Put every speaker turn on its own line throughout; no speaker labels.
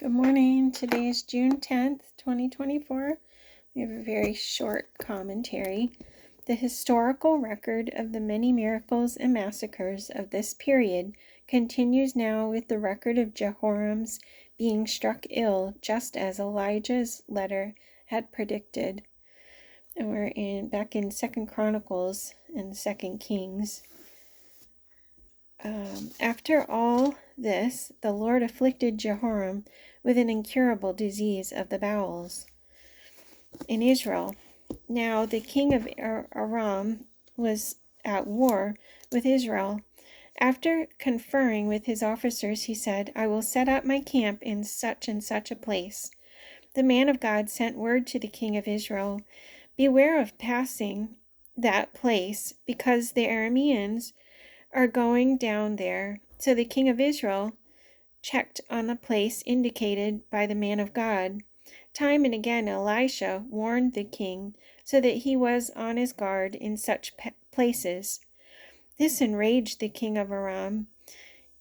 Good morning. Today is June 10th, 2024. We have a very short commentary. The historical record of the many miracles and massacres of this period continues now with the record of Jehoram's being struck ill, just as Elijah's letter had predicted. And we're back in 2nd Chronicles and 2nd Kings. After all this, the Lord afflicted Jehoram with an incurable disease of the bowels in Israel. Now the king of Aram was at war with Israel. After conferring with his officers, he said, I will set up my camp in such and such a place. The man of God sent word to the king of Israel, beware of passing that place, because the Arameans are going down there. So the king of Israel checked on the place indicated by the man of God. Time and again Elisha warned the king so that he was on his guard in such places. This enraged the king of Aram.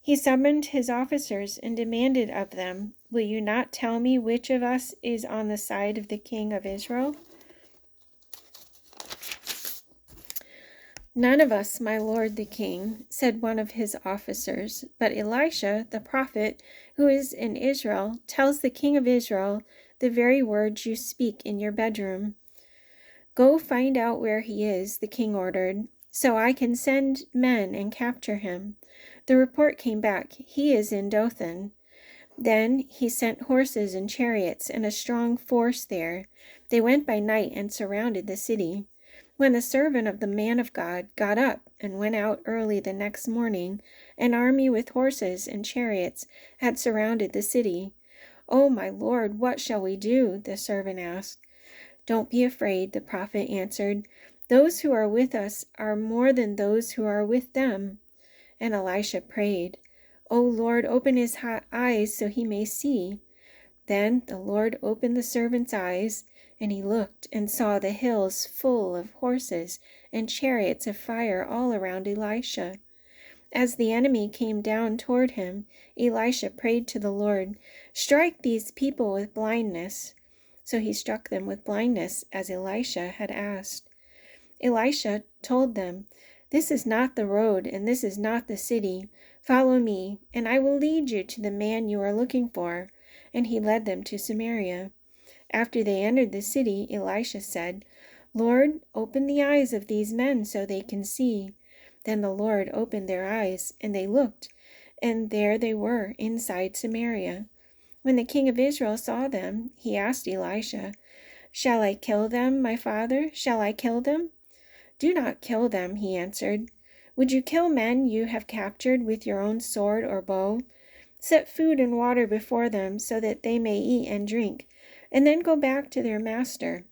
He summoned his officers and demanded of them, will you not tell me which of us is on the side of the king of Israel? None of us, my lord the king, said one of his officers, but Elisha, the prophet, who is in Israel, tells the king of Israel the very words you speak in your bedroom. Go find out where he is, the king ordered, so I can send men and capture him. The report came back, he is in Dothan. Then he sent horses and chariots and a strong force there. They went by night and surrounded the city. When the servant of the man of God got up and went out early the next morning, an army with horses and chariots had surrounded the city. Oh, my lord, what shall we do? The servant asked. Don't be afraid, the prophet answered. Those who are with us are more than those who are with them. And Elisha prayed, O Lord, open his eyes so he may see. Then the Lord opened the servant's eyes, and he looked and saw the hills full of horses and chariots of fire all around Elisha. As the enemy came down toward him, Elisha prayed to the Lord, strike these people with blindness. So he struck them with blindness, as Elisha had asked. Elisha told them, this is not the road, and this is not the city. Follow me, and I will lead you to the man you are looking for. And he led them to Samaria. After they entered the city, Elisha said, Lord, open the eyes of these men so they can see. Then the Lord opened their eyes, and they looked, and there they were inside Samaria. When the king of Israel saw them, he asked Elisha, Shall I kill them, my father? Shall I kill them? Do not kill them, he answered. Would you kill men you have captured with your own sword or bow? Set food and water before them so that they may eat and drink, and then go back to their master.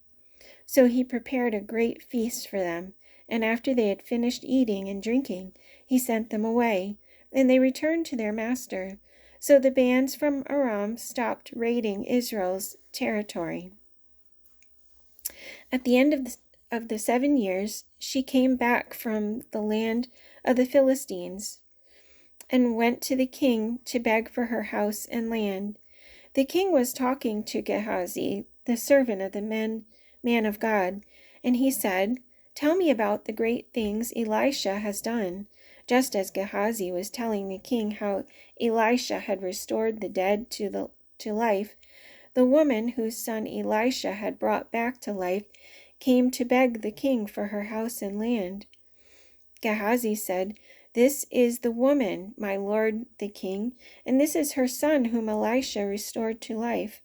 So he prepared a great feast for them, and after they had finished eating and drinking, he sent them away, and they returned to their master. So the bands from Aram stopped raiding Israel's territory. At the end of the 7 years, she came back from the land of the Philistines and went to the king to beg for her house and land. The king was talking to Gehazi, the servant of the man of God, and he said, Tell me about the great things Elisha has done. Just as Gehazi was telling the king how Elisha had restored the dead to life, the woman whose son Elisha had brought back to life came to beg the king for her house and land. Gehazi said, This is the woman, my lord the king, and this is her son whom Elisha restored to life.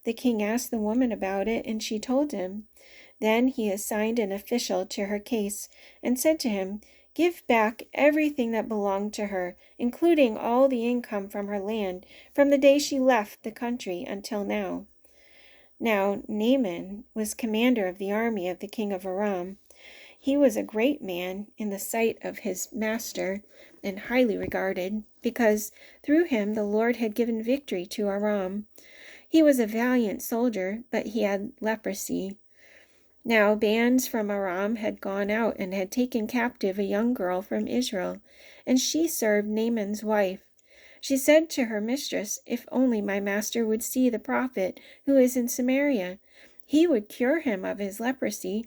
The king asked the woman about it, and she told him. Then he assigned an official to her case and said to him, Give back everything that belonged to her, including all the income from her land, from the day she left the country until now. Now Naaman was commander of the army of the king of Aram. He was a great man in the sight of his master and highly regarded, because through him the Lord had given victory to Aram. He was a valiant soldier, but he had leprosy. Now bands from Aram had gone out and had taken captive a young girl from Israel, and she served Naaman's wife. She said to her mistress, "If only my master would see the prophet who is in Samaria, he would cure him of his leprosy."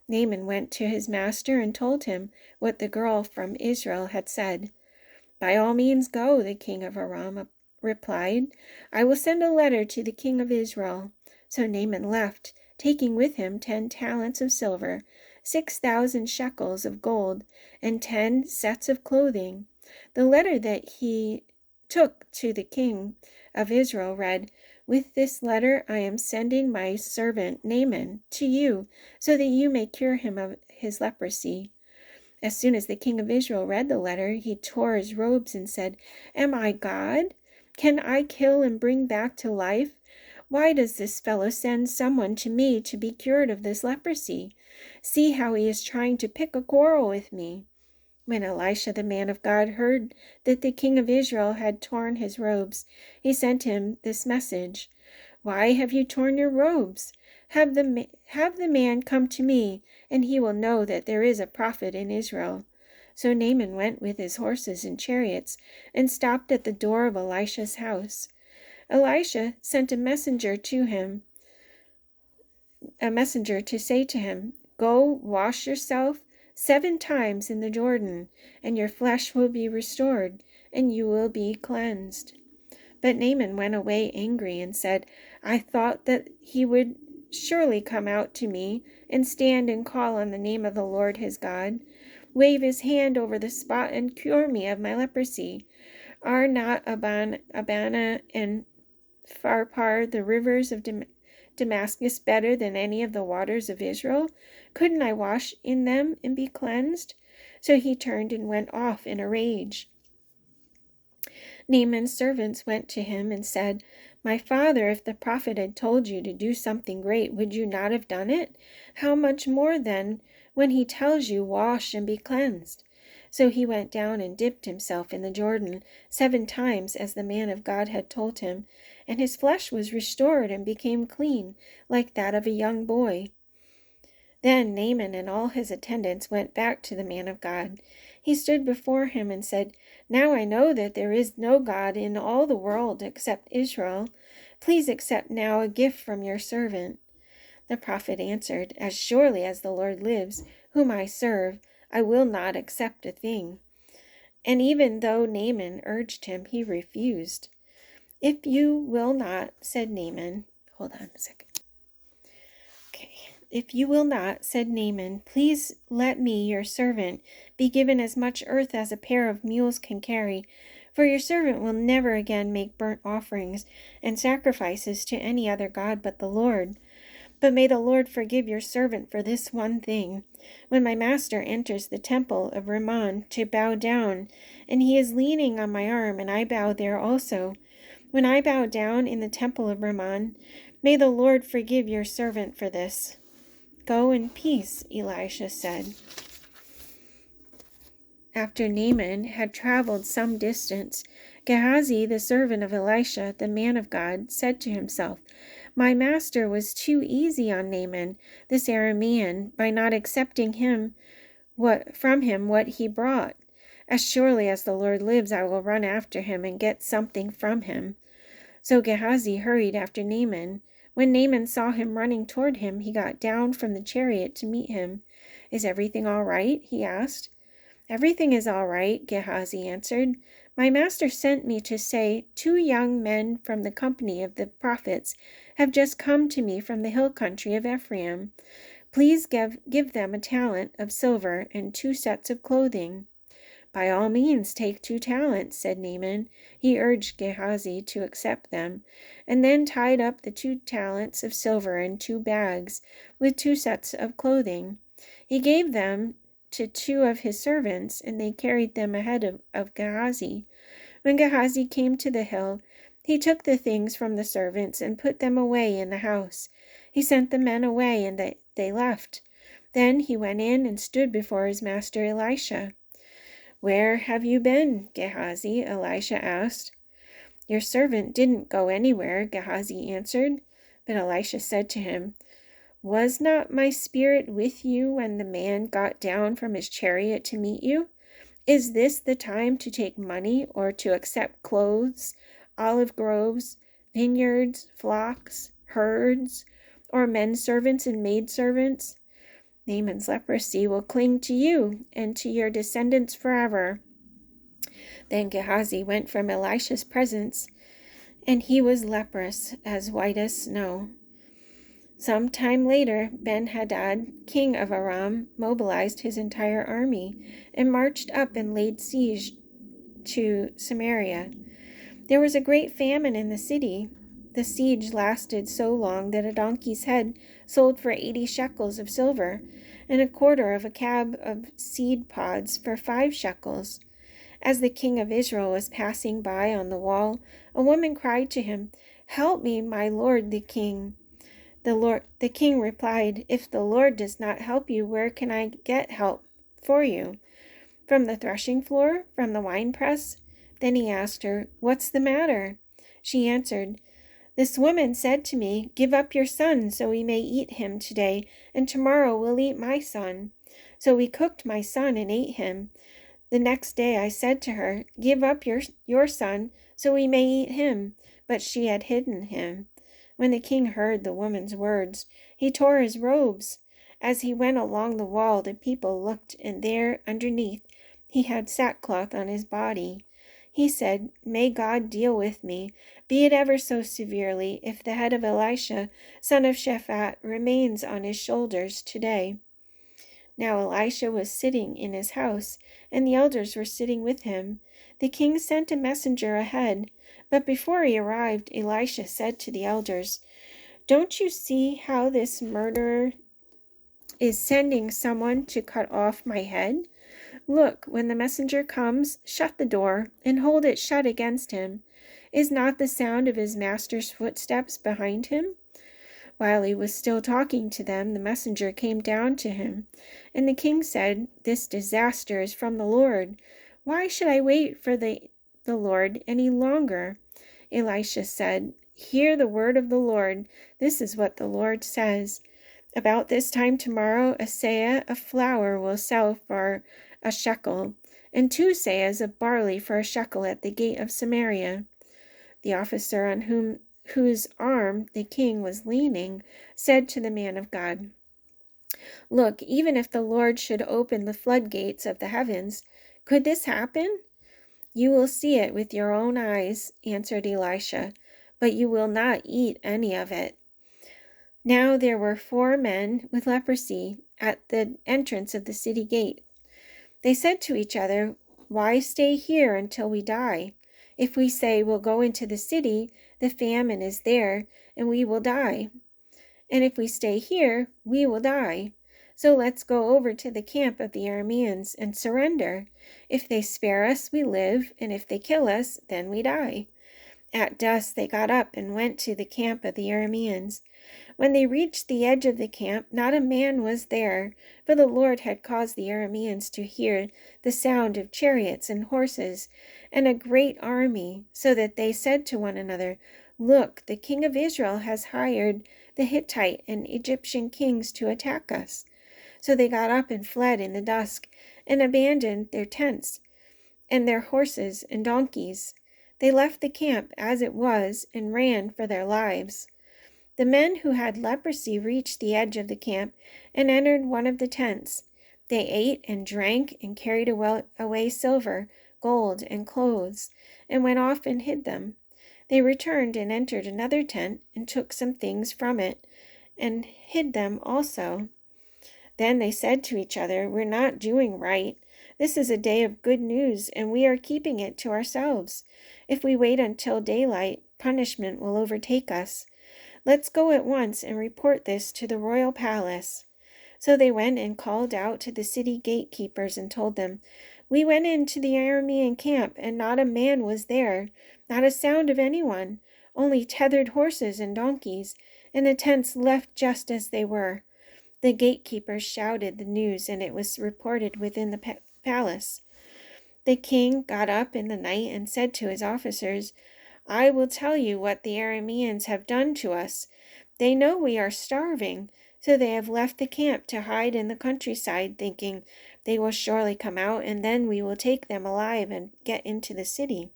Naaman went to his master and told him what the girl from Israel had said. "By all means go," the king of Aram replied. "I will send a letter to the king of Israel." So Naaman left, taking with him 10 talents of silver, 6,000 shekels of gold, and 10 sets of clothing. The letter that he took to the king of Israel read, "With this letter I am sending my servant Naaman to you, so that you may cure him of his leprosy." As soon as the king of Israel read the letter, he tore his robes and said, "Am I God? Can I kill and bring back to life? Why does this fellow send someone to me to be cured of this leprosy? See how he is trying to pick a quarrel with me." When Elisha the man of God heard that the king of Israel had torn his robes, he sent him this message: "Why have you torn your robes? Have the man come to me, and he will know that there is a prophet in Israel." So Naaman went with his horses and chariots and stopped at the door of Elisha's house. Elisha sent a messenger to say to him, "Go wash yourself 7 times in the Jordan, and your flesh will be restored, and you will be cleansed." But Naaman went away angry and said, "I thought that he would surely come out to me and stand and call on the name of the Lord his God, wave his hand over the spot and cure me of my leprosy. Are not Abana and Pharpar, the rivers of Damascus, better than any of the waters of Israel? Couldn't I wash in them and be cleansed?" So he turned and went off in a rage. Naaman's servants went to him and said, "My father, if the prophet had told you to do something great, would you not have done it? How much more then when he tells you, 'Wash and be cleansed'?" So he went down and dipped himself in the Jordan 7 times as the man of God had told him, and his flesh was restored and became clean, like that of a young boy. Then Naaman and all his attendants went back to the man of God. He stood before him and said, "Now I know that there is no God in all the world except Israel. Please accept now a gift from your servant." The prophet answered, "As surely as the Lord lives, whom I serve, I will not accept a thing." And even though Naaman urged him, he refused. "If you will not," said Naaman, hold on a second. Okay. "If you will not," said Naaman, "please let me, your servant, be given as much earth as a pair of mules can carry, for your servant will never again make burnt offerings and sacrifices to any other god but the Lord. But may the Lord forgive your servant for this one thing. When my master enters the temple of Rimmon to bow down, and he is leaning on my arm, and I bow there also, when I bow down in the temple of Rimmon, may the Lord forgive your servant for this." "Go in peace," Elisha said. After Naaman had traveled some distance, Gehazi, the servant of Elisha, the man of God, said to himself, "My master was too easy on Naaman, this Aramean, by not accepting from him what he brought. As surely as the Lord lives, I will run after him and get something from him." So Gehazi hurried after Naaman. When Naaman saw him running toward him, he got down from the chariot to meet him. "Is everything all right?" he asked. "Everything is all right," Gehazi answered. "My master sent me to say, 2 young men from the company of the prophets have just come to me from the hill country of Ephraim. Please give them a talent of silver and 2 sets of clothing." "By all means, take 2 talents, said Naaman. He urged Gehazi to accept them, and then tied up the 2 talents of silver in 2 bags with 2 sets of clothing. He gave them to 2 of his servants, and they carried them ahead of Gehazi. When Gehazi came to the hill, he took the things from the servants and put them away in the house. He sent the men away, and they left. Then he went in and stood before his master Elisha. "Where have you been, Gehazi?" Elisha asked. "Your servant didn't go anywhere," Gehazi answered. But Elisha said to him, "Was not my spirit with you when the man got down from his chariot to meet you? Is this the time to take money or to accept clothes, olive groves, vineyards, flocks, herds, or men servants and maid servants? Naaman's leprosy will cling to you and to your descendants forever." Then Gehazi went from Elisha's presence, and he was leprous, as white as snow. Some time later, Ben-Hadad, king of Aram, mobilized his entire army and marched up and laid siege to Samaria. There was a great famine in the city. The siege lasted so long that a donkey's head sold for 80 shekels of silver, and a quarter of a cab of seed pods for 5 shekels. As the king of Israel was passing by on the wall, a woman cried to him, "Help me, my lord the king." The king replied, "If the Lord does not help you, where can I get help for you? From the threshing floor? From the winepress?" Then he asked her, "What's the matter?" She answered, "This woman said to me, 'Give up your son so we may eat him today, and tomorrow we'll eat my son.' So we cooked my son and ate him. The next day I said to her, 'Give up your son so we may eat him.' But she had hidden him." When the king heard the woman's words, he tore his robes. As he went along the wall, the people looked, and there, underneath, he had sackcloth on his body. He said, "May God deal with me, be it ever so severely, if the head of Elisha, son of Shaphat, remains on his shoulders today." Now Elisha was sitting in his house, and the elders were sitting with him. The king sent a messenger ahead, but before he arrived, Elisha said to the elders, "Don't you see how this murderer is sending someone to cut off my head? Look, when the messenger comes, shut the door and hold it shut against him. Is not the sound of his master's footsteps behind him?" While he was still talking to them, the messenger came down to him, and the king said, "This disaster is from the Lord. Why should I wait for the Lord any longer?" Elisha said, "Hear the word of the Lord. This is what the Lord says. About this time tomorrow, a seah of flour will sell for a shekel, and 2 seahs of barley for a shekel at the gate of Samaria." The officer on whose arm the king was leaning said to the man of God, "Look, even if the Lord should open the floodgates of the heavens, could this happen?" "You will see it with your own eyes," answered Elisha, "but you will not eat any of it." Now there were 4 men with leprosy at the entrance of the city gate. They said to each other, "Why stay here until we die? If we say we'll go into the city, the famine is there, and we will die. And if we stay here, we will die. So let's go over to the camp of the Arameans and surrender. If they spare us, we live, and if they kill us, then we die." At dusk they got up and went to the camp of the Arameans. When they reached the edge of the camp, not a man was there, for the Lord had caused the Arameans to hear the sound of chariots and horses, and a great army, so that they said to one another, "Look, the king of Israel has hired the Hittite and Egyptian kings to attack us." So they got up and fled in the dusk, and abandoned their tents and their horses and donkeys. They left the camp as it was and ran for their lives. The men who had leprosy reached the edge of the camp and entered one of the tents. They ate and drank and carried away silver, gold, and clothes, and went off and hid them. They returned and entered another tent and took some things from it and hid them also. Then they said to each other, "We're not doing right. This is a day of good news, and we are keeping it to ourselves. If we wait until daylight, punishment will overtake us. Let's go at once and report this to the royal palace." So they went and called out to the city gatekeepers and told them, "We went into the Aramean camp, and not a man was there, not a sound of anyone, only tethered horses and donkeys, and the tents left just as they were." The gatekeepers shouted the news, and it was reported within the palace. The king got up in the night and said to his officers, "I will tell you what the Arameans have done to us. They know we are starving, so they have left the camp to hide in the countryside, thinking, They will surely come out, and then we will take them alive and get into the city."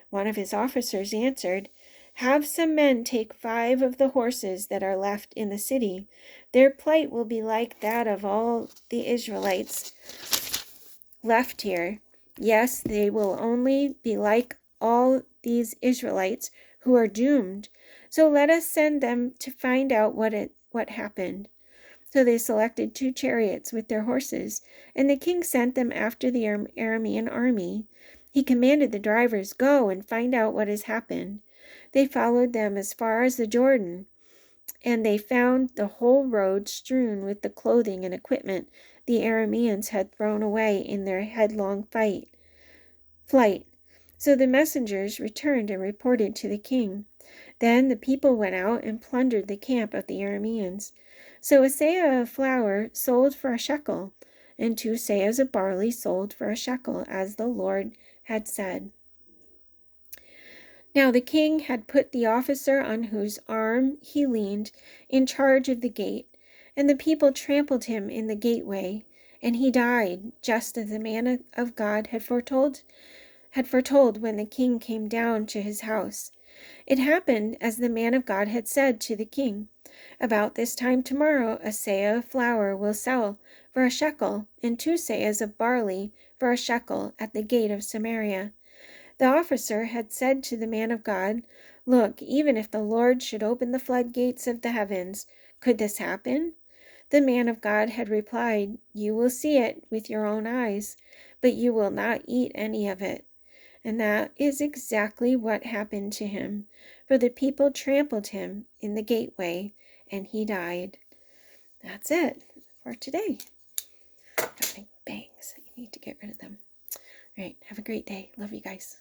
One of his officers answered, "Have some men take 5 of the horses that are left in the city. Their plight will be like that of all the Israelites left here. Yes, they will only be like all these Israelites who are doomed. So let us send them to find out what happened." So they selected 2 chariots with their horses, and the king sent them after the Aramean army. He commanded the drivers, "Go and find out what has happened." They followed them as far as the Jordan, and they found the whole road strewn with the clothing and equipment the Arameans had thrown away in their headlong flight. So the messengers returned and reported to the king. Then the people went out and plundered the camp of the Arameans. So a seah of flour sold for a shekel, and 2 seahs of barley sold for a shekel, as the Lord had said. Now the king had put the officer on whose arm he leaned in charge of the gate, and the people trampled him in the gateway, and he died, just as the man of God had foretold when the king came down to his house. It happened as the man of God had said to the king. About this time tomorrow a seah of flour will sell for a shekel, and 2 seahs of barley for a shekel at the gate of Samaria. The officer had said to the man of God, "Look, even if the Lord should open the floodgates of the heavens, could this happen?" The man of God had replied, "You will see it with your own eyes, but you will not eat any of it." And that is exactly what happened to him, for the people trampled him in the gateway, and he died. That's it for today. Got my bangs. I need to get rid of them. All right, have a great day. Love you guys.